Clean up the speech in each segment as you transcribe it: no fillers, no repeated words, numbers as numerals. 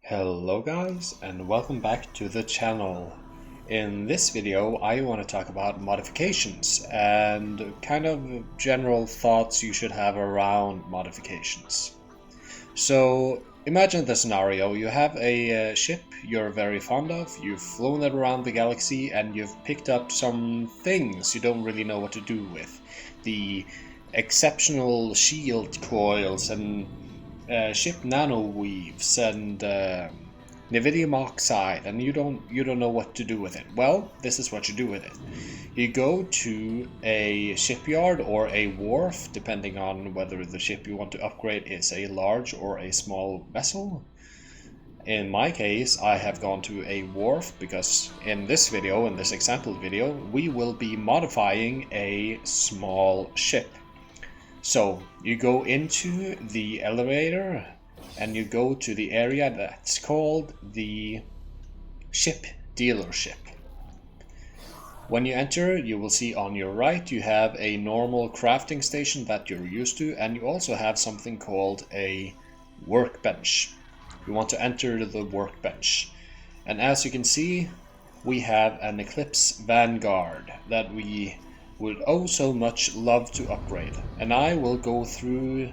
Hello guys, and welcome back to the channel. In this video I want to talk about modifications and kind of general thoughts you should have around modifications. So imagine the scenario: you have a ship you're very fond of, you've flown it around the galaxy and you've picked up some things you don't really know what to do with. The exceptional shield coils and ship nanoweaves and Nevidium oxide, and you don't know what to do with it. Well, this is what you do with it. You go to a shipyard or a wharf, depending on whether the ship you want to upgrade is a large or a small vessel. In my case, I have gone to a wharf because in this video, in this example video, we will be modifying a small ship. So you go into the elevator and you go to the area that's called the ship dealership. When you enter, you will see on your right you have a normal crafting station that you're used to, and you also have something called a workbench. You want to enter the workbench, and as you can see, we have an Eclipse Vanguard that we would oh so much love to upgrade, and I will go through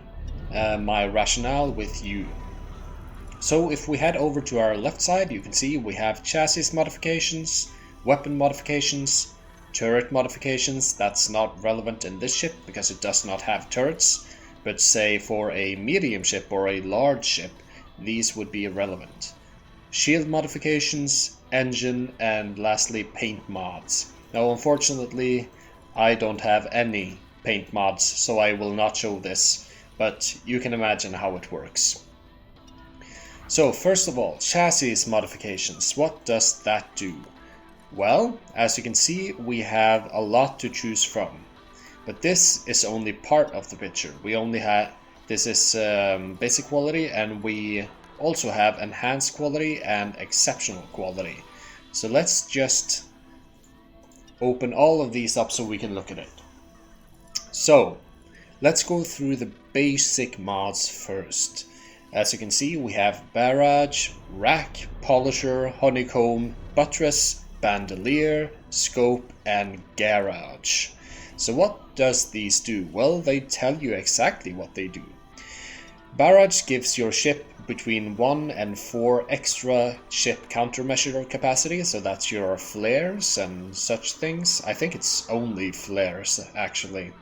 my rationale with you. So if we head over to our left side, you can see we have chassis modifications, weapon modifications, turret modifications. That's not relevant in this ship because it does not have turrets, but say for a medium ship or a large ship, these would be relevant. Shield modifications, engine, and lastly paint mods. Now unfortunately I don't have any paint mods, so I will not show this, but you can imagine how it works. So first of all, chassis modifications. What does that do? Well, as you can see, we have a lot to choose from, but this is only part of the picture. This is basic quality, and we also have enhanced quality and exceptional quality. So let's just open all of these up so we can look at it. So let's go through the basic mods first. As you can see, we have barrage, rack, polisher, honeycomb, buttress, bandolier, scope, and garage. So what does these do? Well, they tell you exactly what they do. Barrage gives your ship between 1 and 4 extra ship countermeasure capacity, so that's your flares and such things. I think it's only flares actually.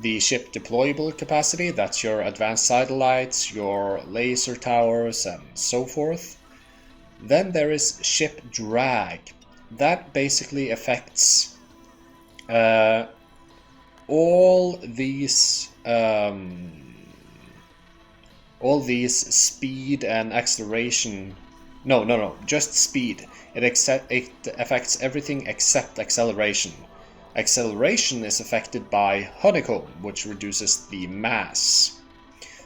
The ship deployable capacity, that's your advanced satellites, your laser towers, and so forth. Then there is ship drag. That basically affects all these speed and acceleration. No, just speed. It affects everything except acceleration. Acceleration is affected by honeycomb, which reduces the mass.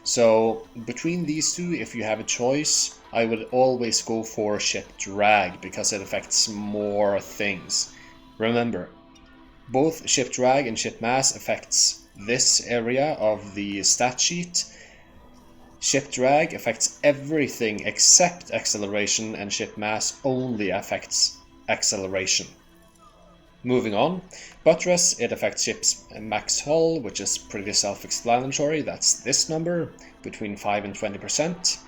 So between these two, if you have a choice, I would always go for ship drag because it affects more things. Remember, both ship drag and ship mass affects this area of the stat sheet. Ship drag affects everything except acceleration, and ship mass only affects acceleration. Moving on, buttress, it affects ship's max hull, which is pretty self-explanatory. That's this number, between 5 and 20%.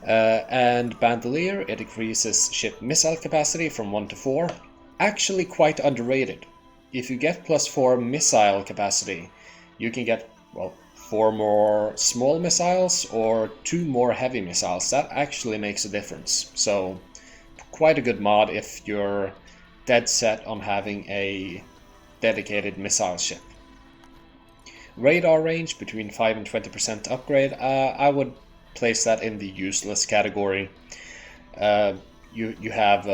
And bandolier, it increases ship missile capacity from 1 to 4. Actually quite underrated. If you get +4 missile capacity, you can get, well, 4 more small missiles or 2 more heavy missiles. That actually makes a difference. So quite a good mod if you're dead set on having a dedicated missile ship. Radar range between 5 and 20% upgrade. I would place that in the useless category. You have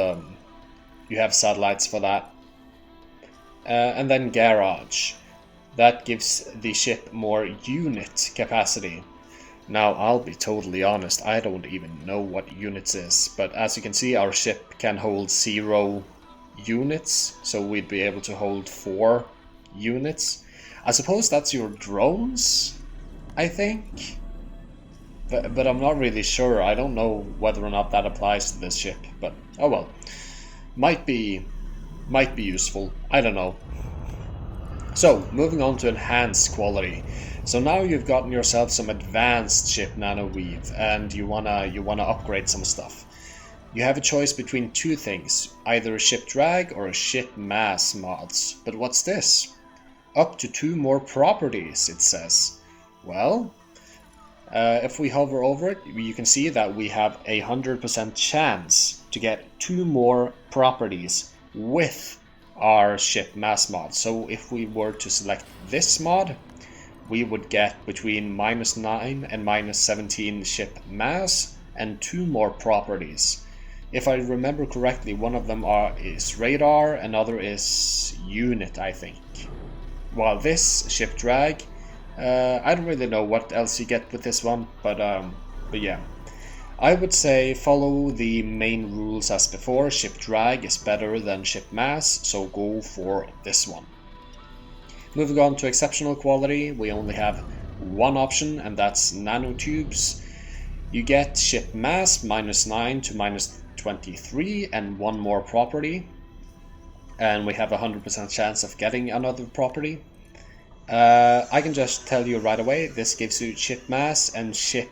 satellites for that. And then garage. That gives the ship more unit capacity. Now, I'll be totally honest, I don't even know what units is, but as you can see, our ship can hold 0 units, so we'd be able to hold 4 units. I suppose that's your drones, I think. but I'm not really sure. I don't know whether or not that applies to this ship, but oh well. Might be useful. I don't know. So, moving on to enhanced quality. So now you've gotten yourself some advanced ship nano weave, and you wanna upgrade some stuff. You have a choice between two things, either a ship drag or a ship mass mods. But what's this? Up to 2 more properties, it says. Well, if we hover over it, you can see that we have a 100% chance to get 2 more properties with our ship mass mod. So if we were to select this mod, we would get between -9 and -17 ship mass and 2 more properties. If I remember correctly, one of them is radar, another is unit, I think. While this ship drag, I don't really know what else you get with this one, but yeah. I would say follow the main rules as before. Ship drag is better than ship mass, so go for this one. Moving on to exceptional quality, we only have one option, and that's nanotubes. You get ship mass -9 to -23 and 1 more property, and we have a 100% chance of getting another property. I can just tell you right away, this gives you ship mass and ship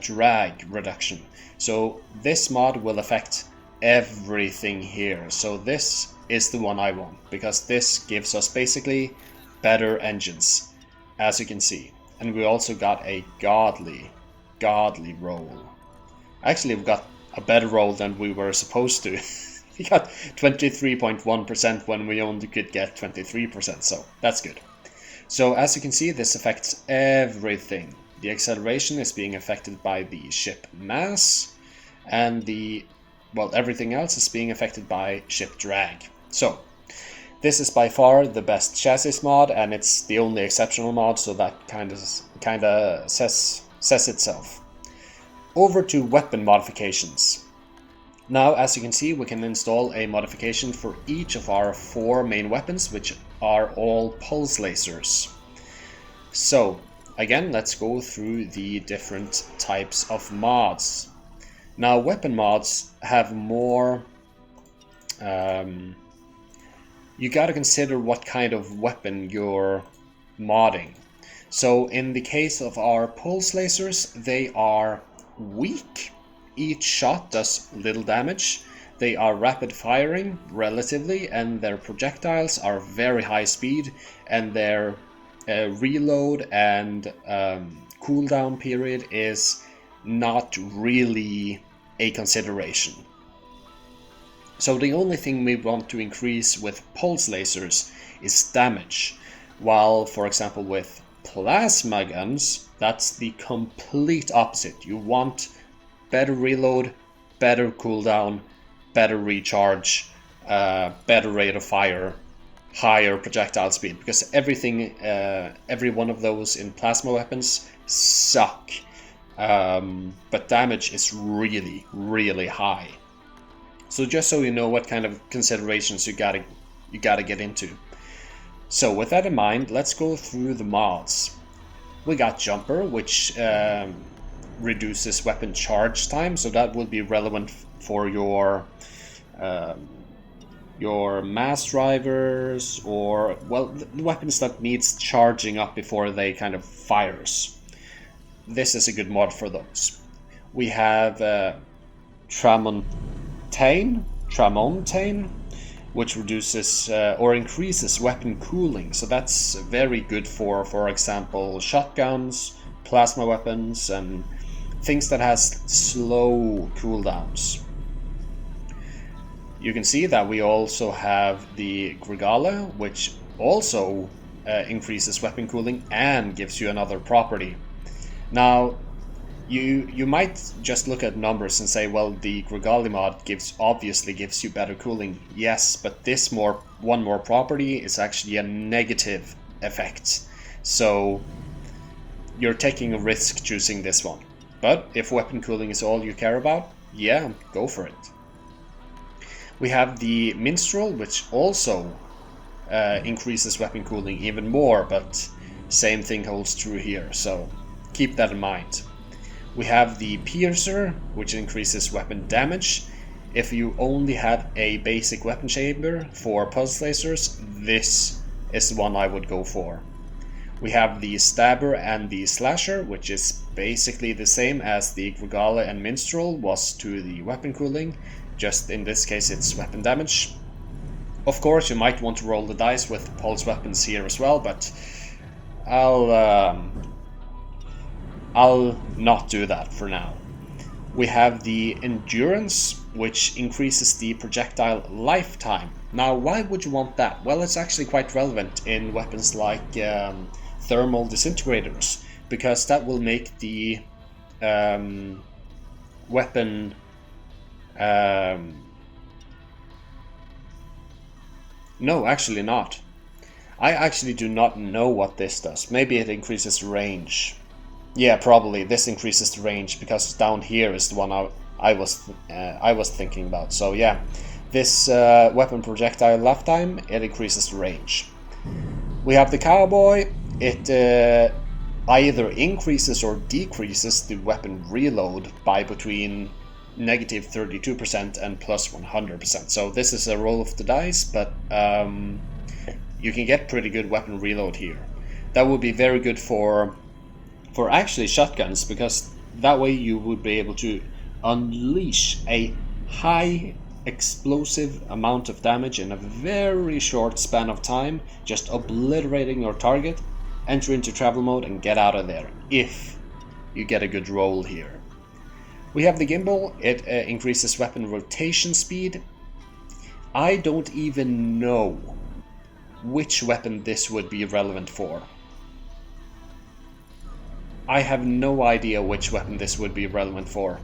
drag reduction. So this mod will affect everything here. So this is the one I want, because this gives us basically better engines, as you can see. And we also got a godly roll. Actually, we got a better roll than we were supposed to. We got 23.1% when we only could get 23%, so that's good. So as you can see, this affects everything. The acceleration is being affected by the ship mass, and everything else is being affected by ship drag. So this is by far the best chassis mod, and it's the only exceptional mod, so that kind of says itself. Over to weapon modifications. Now, as you can see, we can install a modification for each of our 4 main weapons, which are all pulse lasers. So again, let's go through the different types of mods. Now, weapon mods have more... you gotta consider what kind of weapon you're modding. So in the case of our pulse lasers, they are weak. Each shot does little damage. They are rapid firing relatively, and their projectiles are very high speed, and their reload and cooldown period is not really a consideration. So the only thing we want to increase with pulse lasers is damage, while for example with plasma guns, that's the complete opposite. You want better reload, better cooldown, better recharge, better rate of fire, higher projectile speed, because every one of those in plasma weapons suck, but damage is really, really high. So just so you know what kind of considerations you gotta get into. So with that in mind, let's go through the mods. We got Jumper, which reduces weapon charge time, so that will be relevant for your mass drivers, or the weapons that needs charging up before they kind of fires. This is a good mod for those. We have Tramontane, which reduces or increases weapon cooling, so that's very good for example shotguns, plasma weapons, and things that has slow cooldowns. You can see that we also have the Gregala, which also increases weapon cooling and gives you another property. Now, you might just look at numbers and say, well, the Gregali mod obviously gives you better cooling. Yes, but this one more property is actually a negative effect. So you're taking a risk choosing this one. But if weapon cooling is all you care about, yeah, go for it. We have the Minstrel, which also increases weapon cooling even more, but same thing holds true here, so keep that in mind. We have the Piercer, which increases weapon damage. If you only had a basic weapon chamber for pulse lasers, this is the one I would go for. We have the Stabber and the Slasher, which is basically the same as the Gregale and Minstrel was to the weapon cooling, just in this case it's weapon damage. Of course, you might want to roll the dice with pulse weapons here as well, but I'll not do that for now. We have the Endurance, which increases the projectile lifetime. Now, why would you want that? Well, it's actually quite relevant in weapons like thermal disintegrators, because that will make the weapon no, actually not. I actually do not know what this does. Maybe it increases range. Yeah, probably this increases the range, because down here is the one I was thinking about. So yeah, this weapon projectile lifetime, it increases the range. We have the Cowboy. It either increases or decreases the weapon reload by between negative 32% and plus 100%. So this is a roll of the dice, but you can get pretty good weapon reload here. That would be very good for actually shotguns, because that way you would be able to unleash a high explosive amount of damage in a very short span of time, just obliterating your target, enter into travel mode and get out of there if you get a good roll here. We have the Gimbal. It increases weapon rotation speed. I don't even know which weapon this would be relevant for. I have no idea which weapon this would be relevant for,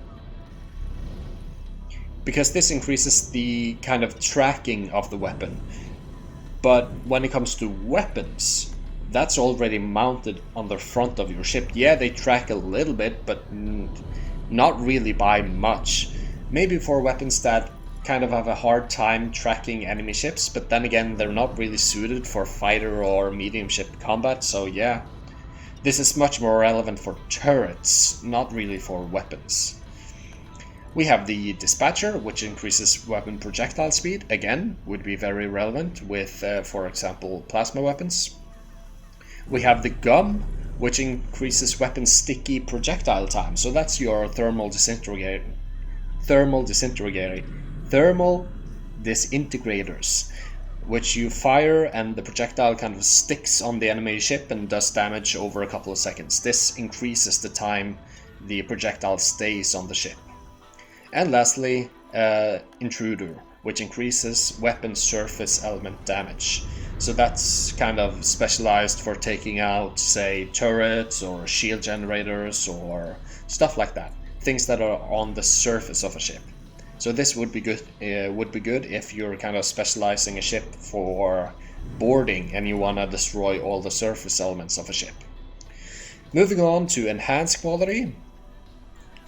because this increases the kind of tracking of the weapon. But when it comes to weapons, that's already mounted on the front of your ship. Yeah, they track a little bit, but not really by much. Maybe for weapons that kind of have a hard time tracking enemy ships, but then again, they're not really suited for fighter or medium ship combat, so yeah. This is much more relevant for turrets, not really for weapons. We have the Dispatcher, which increases weapon projectile speed. Again, would be very relevant with, for example, plasma weapons. We have the Gum, which increases weapon sticky projectile time. So that's your thermal disintegrators, which you fire and the projectile kind of sticks on the enemy ship and does damage over a couple of seconds. This increases the time the projectile stays on the ship. And lastly, Intruder, which increases weapon surface element damage. So that's kind of specialized for taking out, say, turrets or shield generators or stuff like that. Things that are on the surface of a ship. So this would be good. If you're kind of specializing a ship for boarding and you want to destroy all the surface elements of a ship. Moving on to enhanced quality,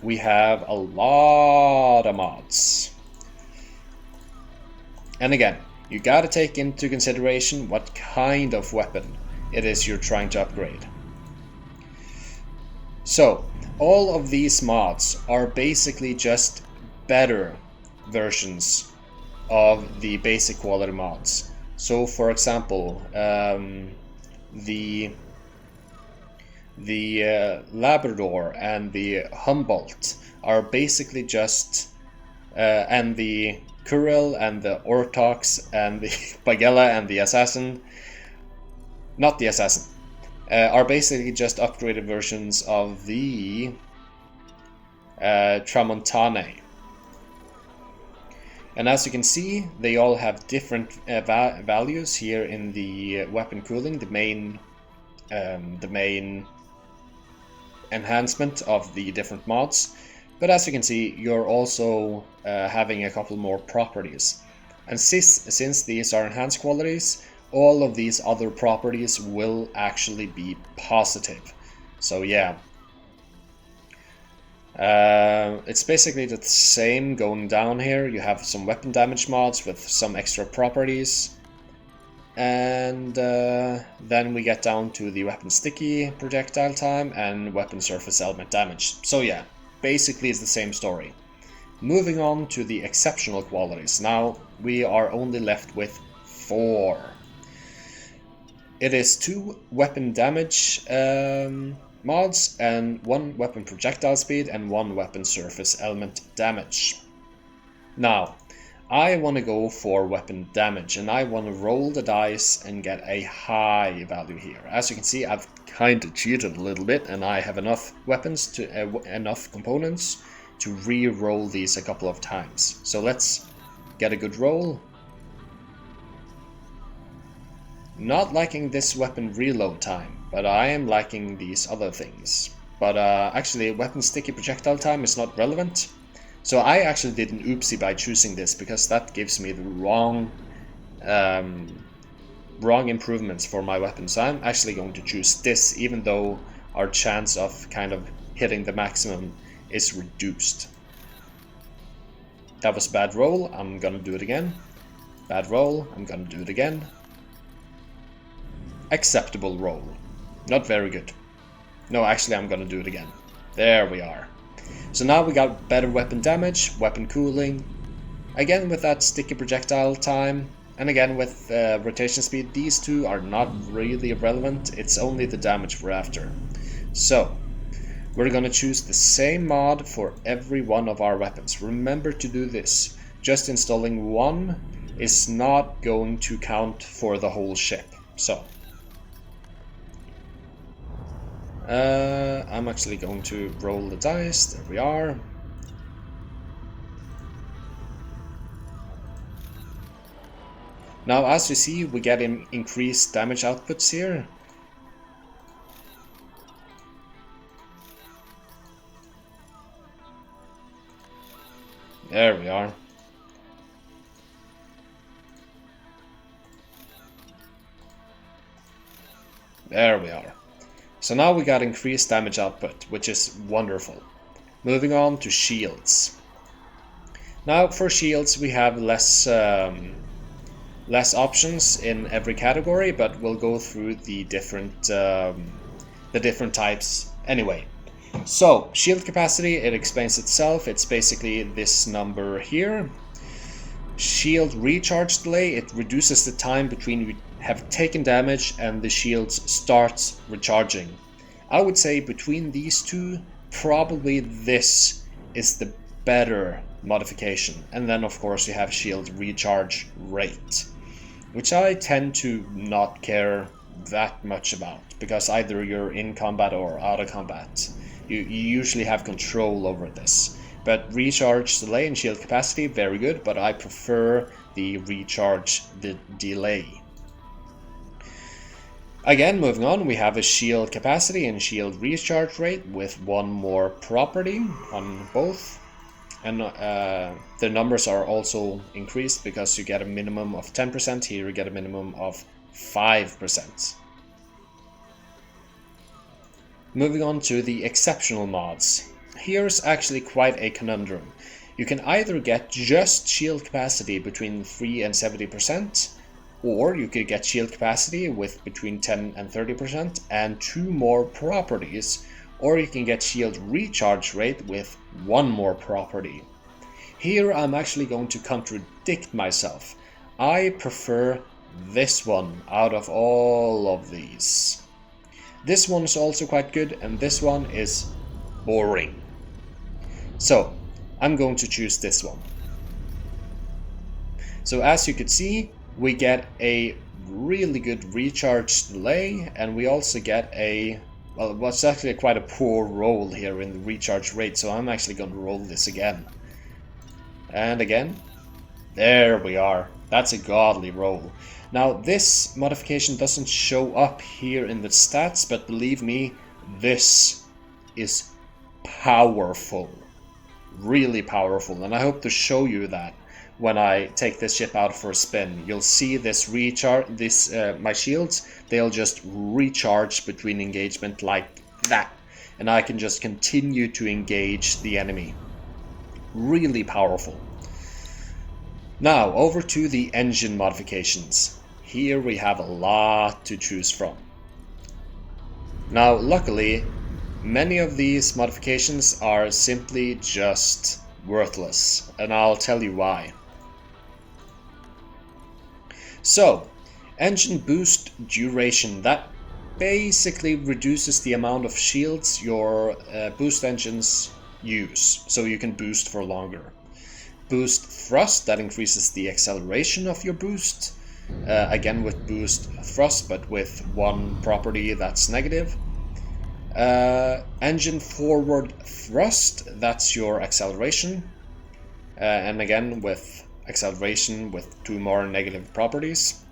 we have a lot of mods. And again, you got to take into consideration what kind of weapon it is you're trying to upgrade. So all of these mods are basically just better versions of the basic quality mods. So for example, the Labrador and the Humboldt are basically just and the Kuril and the Ortox and the Bagella and the Assassin, not the Assassin, are basically just upgraded versions of the Tramontane. And as you can see, they all have different values here in the weapon cooling, the main enhancement of the different mods. But as you can see, you're also having a couple more properties. And since these are enhanced qualities, all of these other properties will actually be positive. So yeah. It's basically the same going down here. You have some weapon damage mods with some extra properties. And then we get down to the weapon sticky projectile time and weapon surface element damage. So yeah, basically it's the same story. Moving on to the exceptional qualities. Now we are only left with 4. It is 2 weapon damage mods and 1 weapon projectile speed and 1 weapon surface element damage. Now, I want to go for weapon damage and I want to roll the dice and get a high value here. As you can see, I've kind of cheated a little bit and I have enough weapons to enough components to re-roll these a couple of times. So let's get a good roll. Not liking this weapon reload time, but I am liking these other things. But actually, weapon sticky projectile time is not relevant. So I actually did an oopsie by choosing this, because that gives me the wrong improvements for my weapons. So I'm actually going to choose this, even though our chance of kind of hitting the maximum is reduced. That was a bad roll, I'm gonna do it again. Bad roll, I'm gonna do it again. Acceptable roll. Not very good. No, actually I'm gonna do it again. There we are. So now we got better weapon damage, weapon cooling, again with that sticky projectile time, and again with rotation speed. These two are not really relevant, it's only the damage we're after. So, we're gonna choose the same mod for every one of our weapons. Remember to do this. Just installing one is not going to count for the whole ship. So, I'm actually going to roll the dice. There we are. Now, as you see, we get increased damage outputs here. There we are. There we are. So now we got increased damage output, which is wonderful. Moving on to shields. Now for shields we have less options in every category, but we'll go through the different types anyway. So shield capacity, it explains itself. It's basically this number here. Shield recharge delay, it reduces the time between you have taken damage and the shield starts recharging. I would say between these two, probably this is the better modification. And then of course you have shield recharge rate, which I tend to not care that much about, because either you're in combat or out of combat. You usually have control over this. But recharge delay and shield capacity, very good, but I prefer the recharge delay. Again, moving on, we have a shield capacity and shield recharge rate with one more property on both. And the numbers are also increased because you get a minimum of 10%, here you get a minimum of 5%. Moving on to the exceptional mods. Here's actually quite a conundrum. You can either get just shield capacity between 3 and 70%, or you could get shield capacity with between 10 and 30% and 2 more properties, or you can get shield recharge rate with 1 more property. Here I'm actually going to contradict myself. I prefer this one out of all of these. This one is also quite good, and this one is boring. So I'm going to choose this one. So as you can see, we get a really good recharge delay, and we also get a, well, what's actually quite a poor roll here in the recharge rate, so I'm actually going to roll this again. And again, there we are. That's a godly roll. Now this modification doesn't show up here in the stats, but believe me, this is powerful. Really powerful, and I hope to show you that when I take this ship out for a spin. You'll see this recharge, my shields, they'll just recharge between engagement like that, and I can just continue to engage the enemy. Really powerful. Now over to the engine modifications. here we have a lot to choose from. Now, luckily, many of these modifications are simply just worthless, and I'll tell you why. So, engine boost duration, that basically reduces the amount of shields your boost engines use, so you can boost for longer. Boost thrust, that increases the acceleration of your boost, again with boost thrust, but with one property that's negative. Engine forward thrust, that's your acceleration, and again with acceleration with two more negative properties.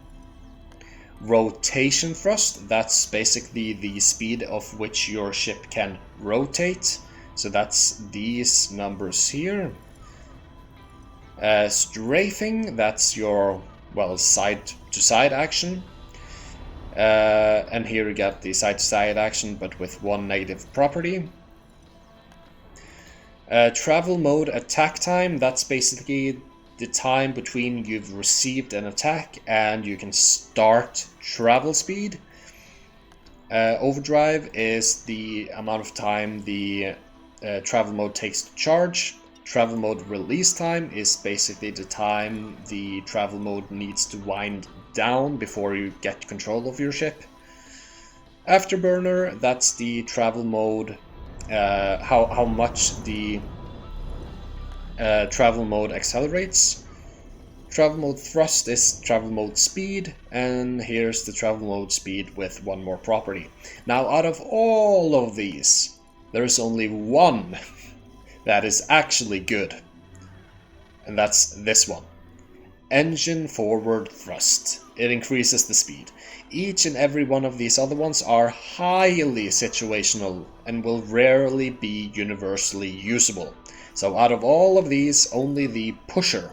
Rotation thrust, that's basically the speed of which your ship can rotate, so that's these numbers here. Strafing, that's your, well, side to side action, and here you get the side to side action but with one negative property. Travel mode attack time, that's basically the time between you've received an attack and you can start travel speed. Overdrive is the amount of time the travel mode takes to charge. Travel mode release time is basically the time the travel mode needs to wind down before you get control of your ship. Afterburner, that's the travel mode, how much the travel mode accelerates. Travel mode thrust is travel mode speed, and here's the travel mode speed with one more property. Now, out of all of these, there is only one that is actually good, and that's this one. Engine forward thrust. It increases the speed. Each and every one of these other ones are highly situational and will rarely be universally usable. So out of all of these, only the pusher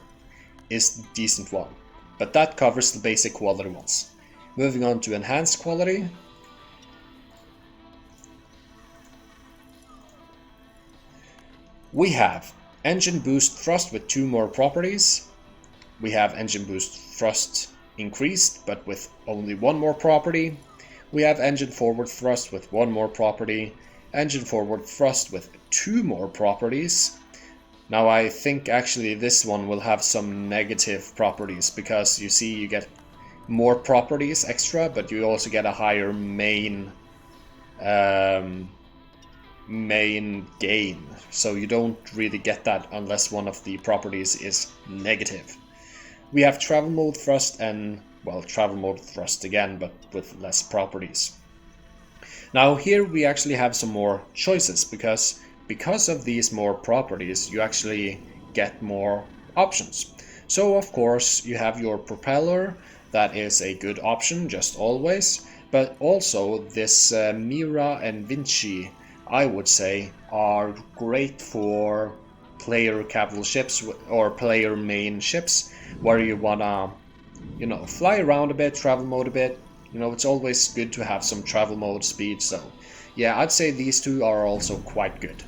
is the decent one, but that covers the basic quality ones. Moving on to enhanced quality. We have engine boost thrust with two more properties. We have engine boost thrust increased but with only one more property. We have engine forward thrust with one more property. Engine forward thrust with two more properties. Now I think actually this one will have some negative properties, because you see you get more properties extra, but you also get a higher main gain, so you don't really get that unless one of the properties is negative. We have travel mode thrust and, well, travel mode thrust again, but with less properties. Now here we actually have some more choices, because of these more properties you actually get more options. So of course you have your propeller, that is a good option just always, but also this Mira and Vinci, I would say, are great for player capital ships or player main ships, where you wanna, fly around a bit, travel mode a bit. It's always good to have some travel mode speed. So yeah, I'd say these two are also quite good.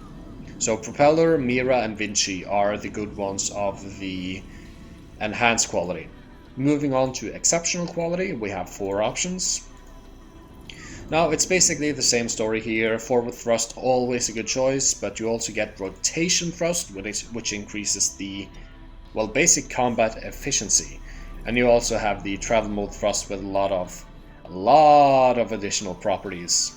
So propeller, Mira and Vinci are the good ones of the enhanced quality. Moving on to exceptional quality, we have four options. Now it's basically the same story here. Forward thrust, always a good choice, but you also get rotation thrust, which increases the, well, basic combat efficiency. And you also have the travel mode thrust with a lot of additional properties.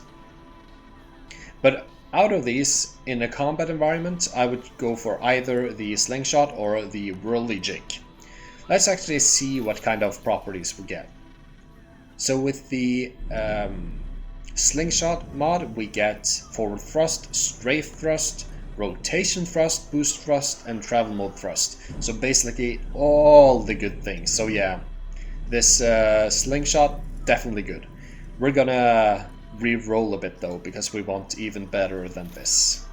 But out of these, in a combat environment, I would go for either the slingshot or the whirligig. Let's actually see what kind of properties we get. So with the slingshot mod, we get forward thrust, strafe thrust, rotation thrust, boost thrust, and travel mode thrust. So basically all the good things. So yeah, this slingshot, definitely good. We're gonna re-roll a bit though, because we want even better than this.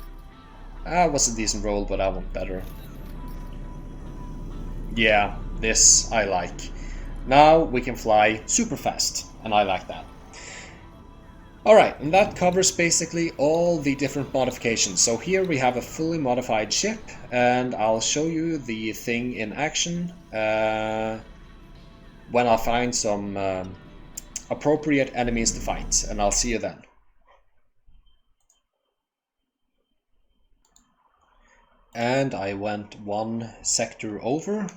It was a decent roll, but I want better. Yeah, this I like. Now we can fly super fast, and I like that. Alright, and that covers basically all the different modifications. So here we have a fully modified ship, and I'll show you the thing in action. when I find some appropriate enemies to fight, and I'll see you then. And I went one sector over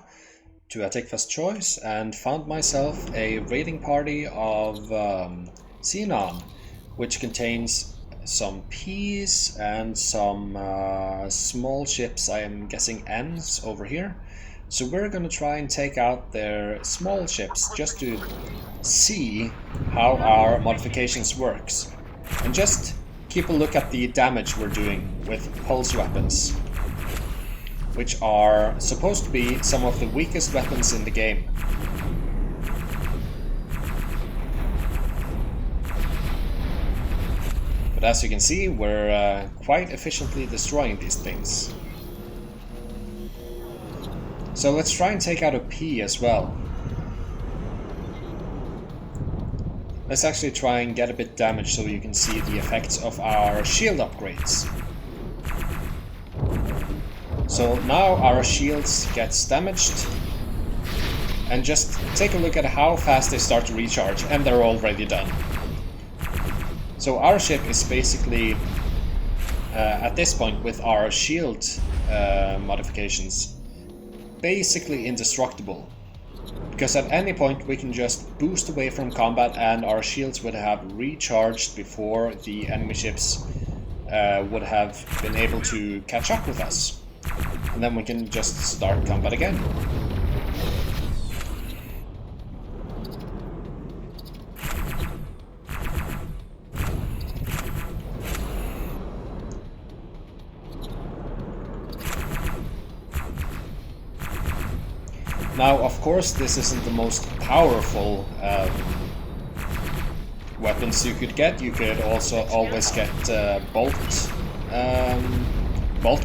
to a take first choice and found myself a raiding party of Xenon, which contains some P's and some small ships, I am guessing N's over here. So we're gonna try and take out their small ships just to see how our modifications works. And just keep a look at the damage we're doing with pulse weapons, which are supposed to be some of the weakest weapons in the game. But as you can see, we're quite efficiently destroying these things. So let's try and take out a P as well. Let's actually try and get a bit damaged so you can see the effects of our shield upgrades. So now our shields gets damaged, and just take a look at how fast they start to recharge, and they're already done. So our ship is basically, at this point with our shield modifications, basically indestructible. Because at any point we can just boost away from combat and our shields would have recharged before the enemy ships would have been able to catch up with us. And then we can just start combat again. Now, of course, this isn't the most powerful weapons you could get. You could also always get bolt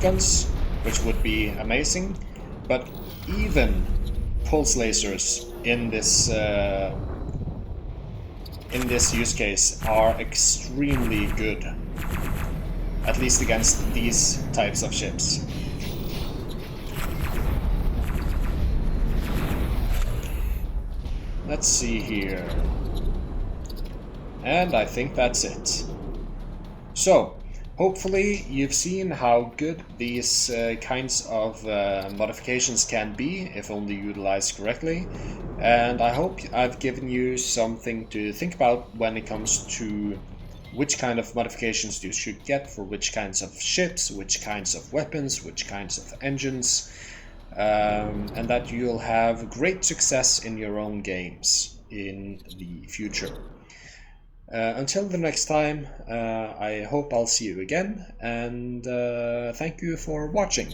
guns, which would be amazing. But even pulse lasers in this use case are extremely good, at least against these types of ships. Let's see here. And I think that's it. So, hopefully you've seen how good these kinds of modifications can be if only utilized correctly. And I hope I've given you something to think about when it comes to which kind of modifications you should get for which kinds of ships, which kinds of weapons, which kinds of engines. And that you'll have great success in your own games in the future. Until the next time, I hope I'll see you again, and thank you for watching.